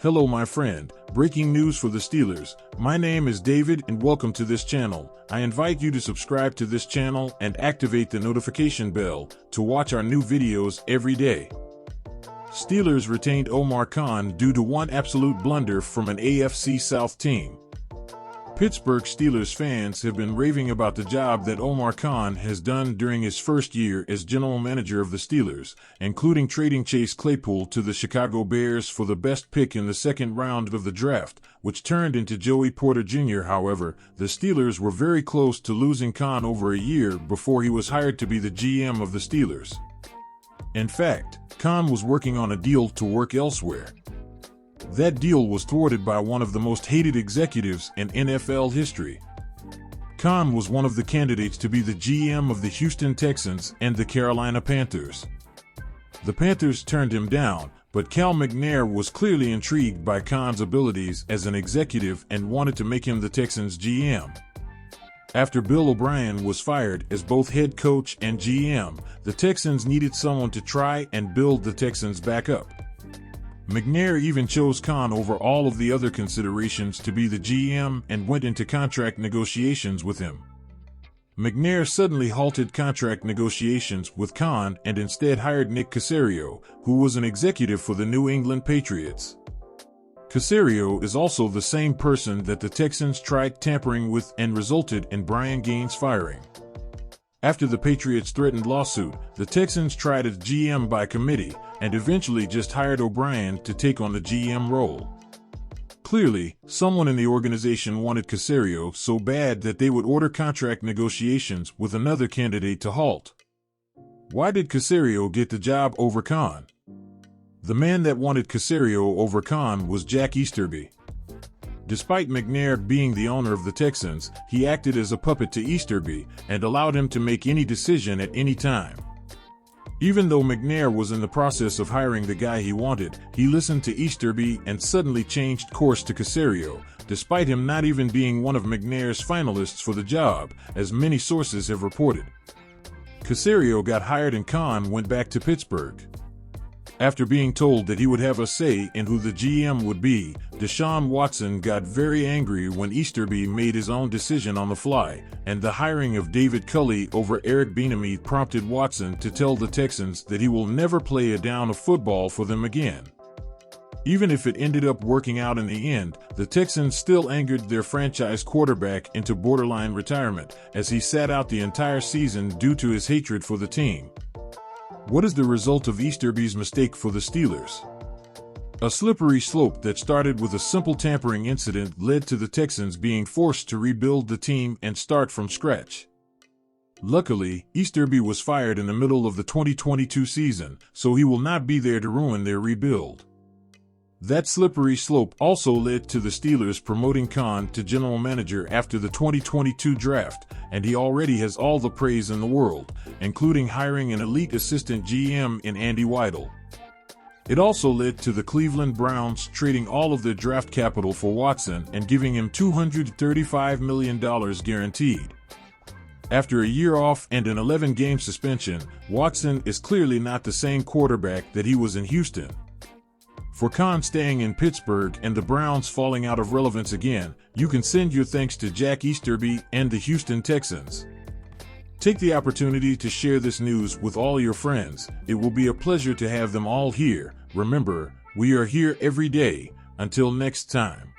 Hello my friend, breaking news for the Steelers. My name is David and welcome to this channel. I invite you to subscribe to this channel and activate the notification bell to watch our new videos every day. Steelers retained Omar Khan due to one absolute blunder from an AFC South team. Pittsburgh Steelers fans have been raving about the job that Omar Khan has done during his first year as general manager of the Steelers, including trading Chase Claypool to the Chicago Bears for the best pick in the second round of the draft, which turned into Joey Porter Jr. However, the Steelers were very close to losing Khan over a year before he was hired to be the GM of the Steelers. In fact, Khan was working on a deal to work elsewhere. That deal was thwarted by one of the most hated executives in NFL history. Khan was one of the candidates to be the GM of the Houston Texans and the Carolina Panthers. The Panthers turned him down, but Cal McNair was clearly intrigued by Khan's abilities as an executive and wanted to make him the Texans' GM. After Bill O'Brien was fired as both head coach and GM, the Texans needed someone to try and build the Texans back up. McNair even chose Khan over all of the other considerations to be the GM and went into contract negotiations with him. McNair suddenly halted contract negotiations with Khan and instead hired Nick Caserio, who was an executive for the New England Patriots. Caserio is also the same person that the Texans tried tampering with and resulted in Brian Gaines' firing. After the Patriots' threatened lawsuit, the Texans tried as GM by committee and eventually just hired O'Brien to take on the GM role. Clearly, someone in the organization wanted Caserio so bad that they would order contract negotiations with another candidate to halt. Why did Caserio get the job over Khan? The man that wanted Caserio over Khan was Jack Easterby. Despite McNair being the owner of the Texans, he acted as a puppet to Easterby and allowed him to make any decision at any time. Even though McNair was in the process of hiring the guy he wanted, he listened to Easterby and suddenly changed course to Caserio, despite him not even being one of McNair's finalists for the job, as many sources have reported. Caserio got hired and Khan went back to Pittsburgh. After being told that he would have a say in who the GM would be, Deshaun Watson got very angry when Easterby made his own decision on the fly, and the hiring of David Culley over Eric Bieniemy prompted Watson to tell the Texans that he will never play a down of football for them again. Even if it ended up working out in the end, the Texans still angered their franchise quarterback into borderline retirement, as he sat out the entire season due to his hatred for the team. What is the result of Easterby's mistake for the Steelers? A slippery slope that started with a simple tampering incident led to the Texans being forced to rebuild the team and start from scratch. Luckily, Easterby was fired in the middle of the 2022 season, so he will not be there to ruin their rebuild. That slippery slope also led to the Steelers promoting Khan to general manager after the 2022 draft, and he already has all the praise in the world, including hiring an elite assistant GM in Andy Weidl. It also led to the Cleveland Browns trading all of their draft capital for Watson and giving him $235 million guaranteed. After a year off and an 11-game suspension, Watson is clearly not the same quarterback that he was in Houston. For Khan staying in Pittsburgh and the Browns falling out of relevance again, you can send your thanks to Jack Easterby and the Houston Texans. Take the opportunity to share this news with all your friends. It will be a pleasure to have them all here. Remember, we are here every day. Until next time.